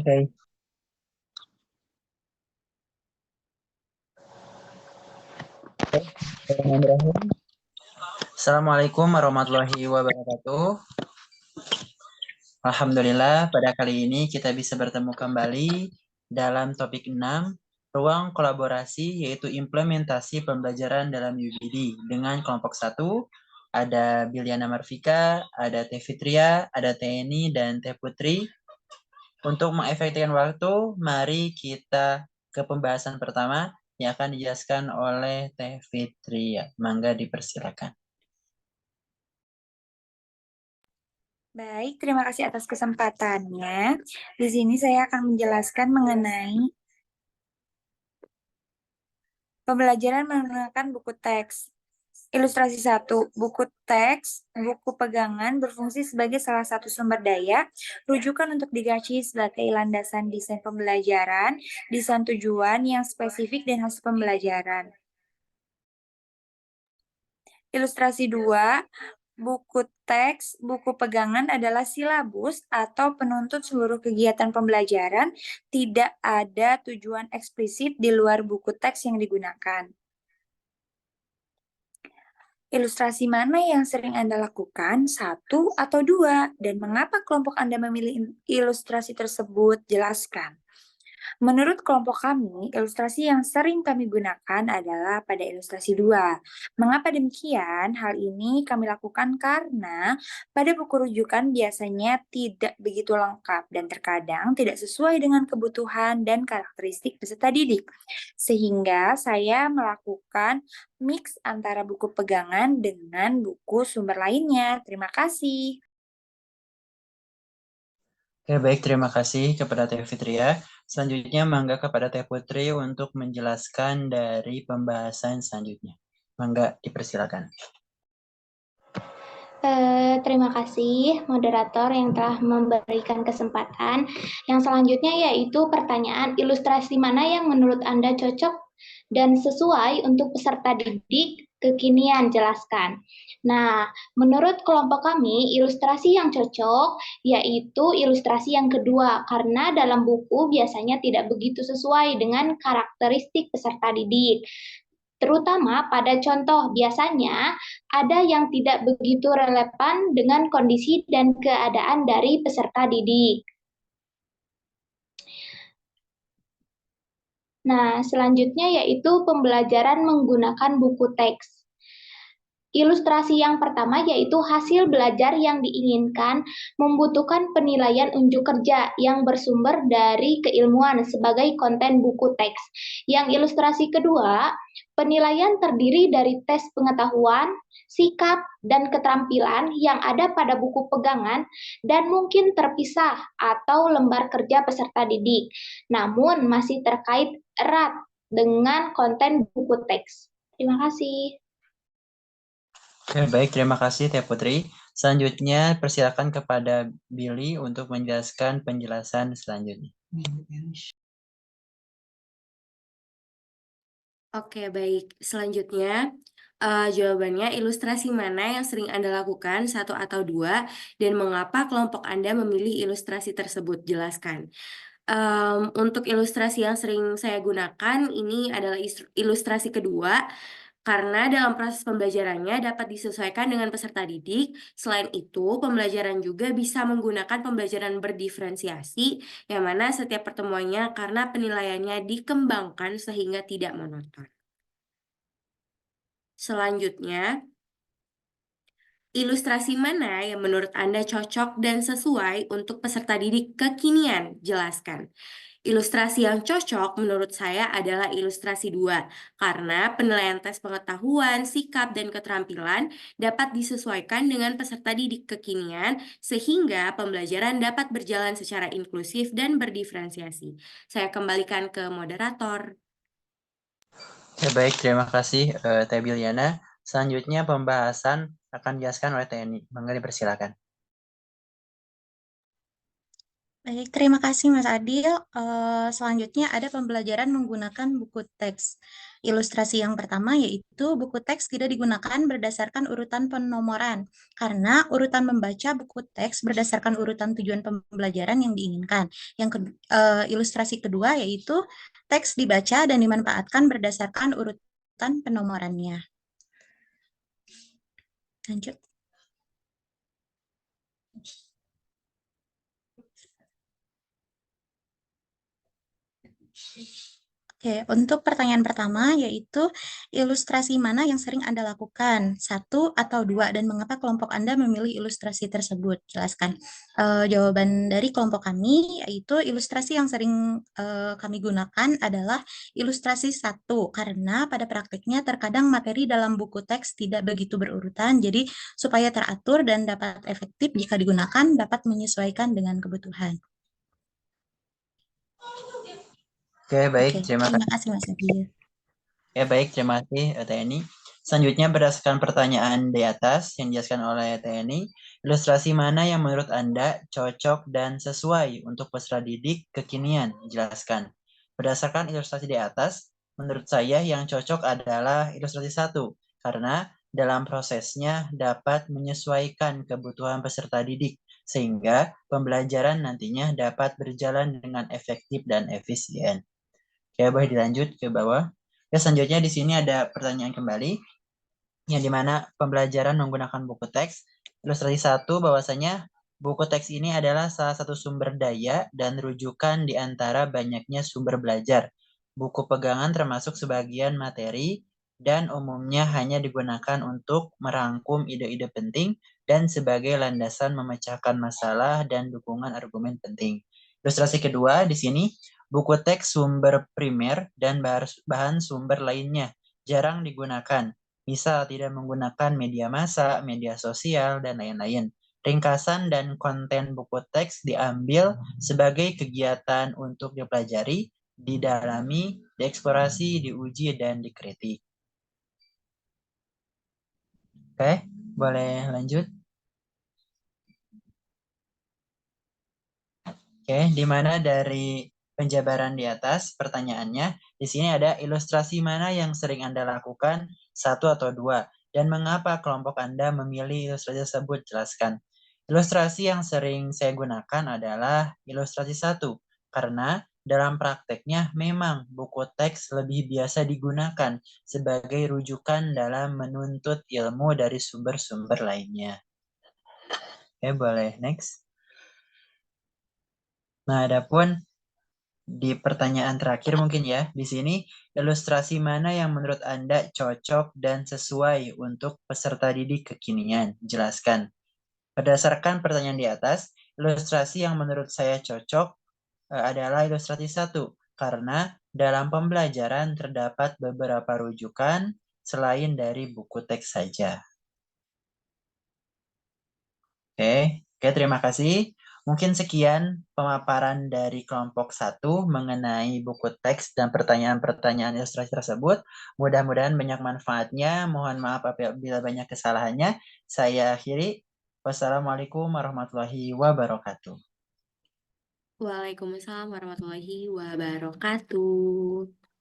Oke. Bismillahirrahmanirrahim. Assalamualaikum warahmatullahi wabarakatuh. Alhamdulillah, pada kali ini kita bisa bertemu kembali dalam topik 6, ruang kolaborasi, yaitu implementasi pembelajaran dalam UBD. Dengan kelompok 1, ada Biliana Marfika, ada Teh Fitria, ada Teh Eni, dan Teh Putri. Untuk mengefektifkan waktu, mari kita ke pembahasan pertama yang akan dijelaskan oleh Teh Fitria. Mangga dipersilakan. Baik, terima kasih atas kesempatannya. Di sini saya akan menjelaskan mengenai pembelajaran menggunakan buku teks. Ilustrasi 1, buku teks, buku pegangan berfungsi sebagai salah satu sumber daya, rujukan untuk dikaji sebagai landasan desain pembelajaran, desain tujuan yang spesifik dan hasil pembelajaran. Ilustrasi 2, buku teks, buku pegangan adalah silabus atau penuntut seluruh kegiatan pembelajaran, tidak ada tujuan eksplisit di luar buku teks yang digunakan. Ilustrasi mana yang sering Anda lakukan, 1 atau 2, dan mengapa kelompok Anda memilih ilustrasi tersebut? Jelaskan. Menurut kelompok kami, ilustrasi yang sering kami gunakan adalah pada ilustrasi 2. Mengapa demikian? Hal ini kami lakukan karena pada buku rujukan biasanya tidak begitu lengkap dan terkadang tidak sesuai dengan kebutuhan dan karakteristik peserta didik. Sehingga saya melakukan mix antara buku pegangan dengan buku sumber lainnya. Terima kasih. Oke, baik. Terima kasih kepada Teh Fitria. Selanjutnya, mangga kepada Teh Putri untuk menjelaskan dari pembahasan selanjutnya. Mangga dipersilakan. Terima kasih moderator yang telah memberikan kesempatan. Yang selanjutnya yaitu pertanyaan ilustrasi mana yang menurut Anda cocok dan sesuai untuk peserta didik kekinian, jelaskan. Nah, menurut kelompok kami, ilustrasi yang cocok yaitu ilustrasi yang kedua, karena dalam buku biasanya tidak begitu sesuai dengan karakteristik peserta didik. Terutama pada contoh, biasanya ada yang tidak begitu relevan dengan kondisi dan keadaan dari peserta didik. Nah, selanjutnya yaitu pembelajaran menggunakan buku teks. Ilustrasi yang pertama yaitu hasil belajar yang diinginkan membutuhkan penilaian unjuk kerja yang bersumber dari keilmuan sebagai konten buku teks. Yang ilustrasi kedua, penilaian terdiri dari tes pengetahuan, sikap, dan keterampilan yang ada pada buku pegangan dan mungkin terpisah atau lembar kerja peserta didik, namun masih terkait erat dengan konten buku teks. Terima kasih. Oke, baik. Terima kasih, Teh Putri. Selanjutnya, persilakan kepada Billy untuk menjelaskan penjelasan selanjutnya. Oke, baik. Selanjutnya, jawabannya ilustrasi mana yang sering Anda lakukan, 1 atau 2, dan mengapa kelompok Anda memilih ilustrasi tersebut? Jelaskan. Untuk ilustrasi yang sering saya gunakan, ini adalah ilustrasi kedua, karena dalam proses pembelajarannya dapat disesuaikan dengan peserta didik. Selain itu, pembelajaran juga bisa menggunakan pembelajaran berdiferensiasi, yang mana setiap pertemuannya karena penilaiannya dikembangkan sehingga tidak monoton. Selanjutnya, ilustrasi mana yang menurut Anda cocok dan sesuai untuk peserta didik kekinian? Jelaskan. Ilustrasi yang cocok menurut saya adalah ilustrasi 2, karena penilaian tes pengetahuan, sikap, dan keterampilan dapat disesuaikan dengan peserta didik kekinian, sehingga pembelajaran dapat berjalan secara inklusif dan berdiferensiasi. Saya kembalikan ke moderator. Oke, baik. Terima kasih, Teh Biliana. Selanjutnya, pembahasan akan dijelaskan oleh Teh Eni. Mangga dipersilakan. Baik, terima kasih Mas Adil. Selanjutnya ada pembelajaran menggunakan buku teks. Ilustrasi yang pertama yaitu buku teks tidak digunakan berdasarkan urutan penomoran, karena urutan membaca buku teks berdasarkan urutan tujuan pembelajaran yang diinginkan. Ilustrasi kedua yaitu teks dibaca dan dimanfaatkan berdasarkan urutan penomorannya. Lanjut. Oke, untuk pertanyaan pertama yaitu ilustrasi mana yang sering Anda lakukan? Satu atau dua, dan mengapa kelompok Anda memilih ilustrasi tersebut? Jelaskan. Jawaban dari kelompok kami yaitu ilustrasi yang sering kami gunakan adalah ilustrasi satu, karena pada praktiknya terkadang materi dalam buku teks tidak begitu berurutan, jadi supaya teratur dan dapat efektif jika digunakan, dapat menyesuaikan dengan kebutuhan. Oke, baik. Oke, Terima terima kasih. kasih Mas Adil. Ya, baik. Terima kasih, TNI. Selanjutnya, berdasarkan pertanyaan di atas yang dijelaskan oleh TNI, ilustrasi mana yang menurut Anda cocok dan sesuai untuk peserta didik kekinian? Jelaskan. Berdasarkan ilustrasi di atas, menurut saya yang cocok adalah ilustrasi 1, karena dalam prosesnya dapat menyesuaikan kebutuhan peserta didik, sehingga pembelajaran nantinya dapat berjalan dengan efektif dan efisien. Oke, boleh dilanjut ke bawah. Ya, selanjutnya di sini ada pertanyaan kembali, yang dimana pembelajaran menggunakan buku teks. Ilustrasi 1 bahwasanya buku teks ini adalah salah satu sumber daya dan rujukan di antara banyaknya sumber belajar. Buku pegangan termasuk sebagian materi dan umumnya hanya digunakan untuk merangkum ide-ide penting dan sebagai landasan memecahkan masalah dan dukungan argumen penting. Ilustrasi kedua di sini, buku teks sumber primer dan bahan sumber lainnya jarang digunakan. Misal tidak menggunakan media massa, media sosial, dan lain-lain. Ringkasan dan konten buku teks diambil sebagai kegiatan untuk dipelajari, didalami, dieksplorasi, diuji, dan dikritik. Oke, boleh lanjut? Oke, di mana dari penjabaran di atas pertanyaannya, di sini ada ilustrasi mana yang sering Anda lakukan, 1 atau 2, dan mengapa kelompok Anda memilih ilustrasi tersebut? Jelaskan. Ilustrasi yang sering saya gunakan adalah ilustrasi 1, karena dalam prakteknya memang buku teks lebih biasa digunakan sebagai rujukan dalam menuntut ilmu dari sumber-sumber lainnya. Oke, boleh next. Nah, adapun di pertanyaan terakhir mungkin ya, di sini ilustrasi mana yang menurut Anda cocok dan sesuai untuk peserta didik kekinian? Jelaskan. Berdasarkan pertanyaan di atas, ilustrasi yang menurut saya cocok adalah ilustrasi 1, karena dalam pembelajaran terdapat beberapa rujukan selain dari buku teks saja. Oke, terima kasih. Mungkin sekian pemaparan dari kelompok 1 mengenai buku teks dan pertanyaan-pertanyaan ilustrasi tersebut. Mudah-mudahan banyak manfaatnya. Mohon maaf apabila banyak kesalahannya. Saya akhiri. Wassalamualaikum warahmatullahi wabarakatuh. Waalaikumsalam warahmatullahi wabarakatuh.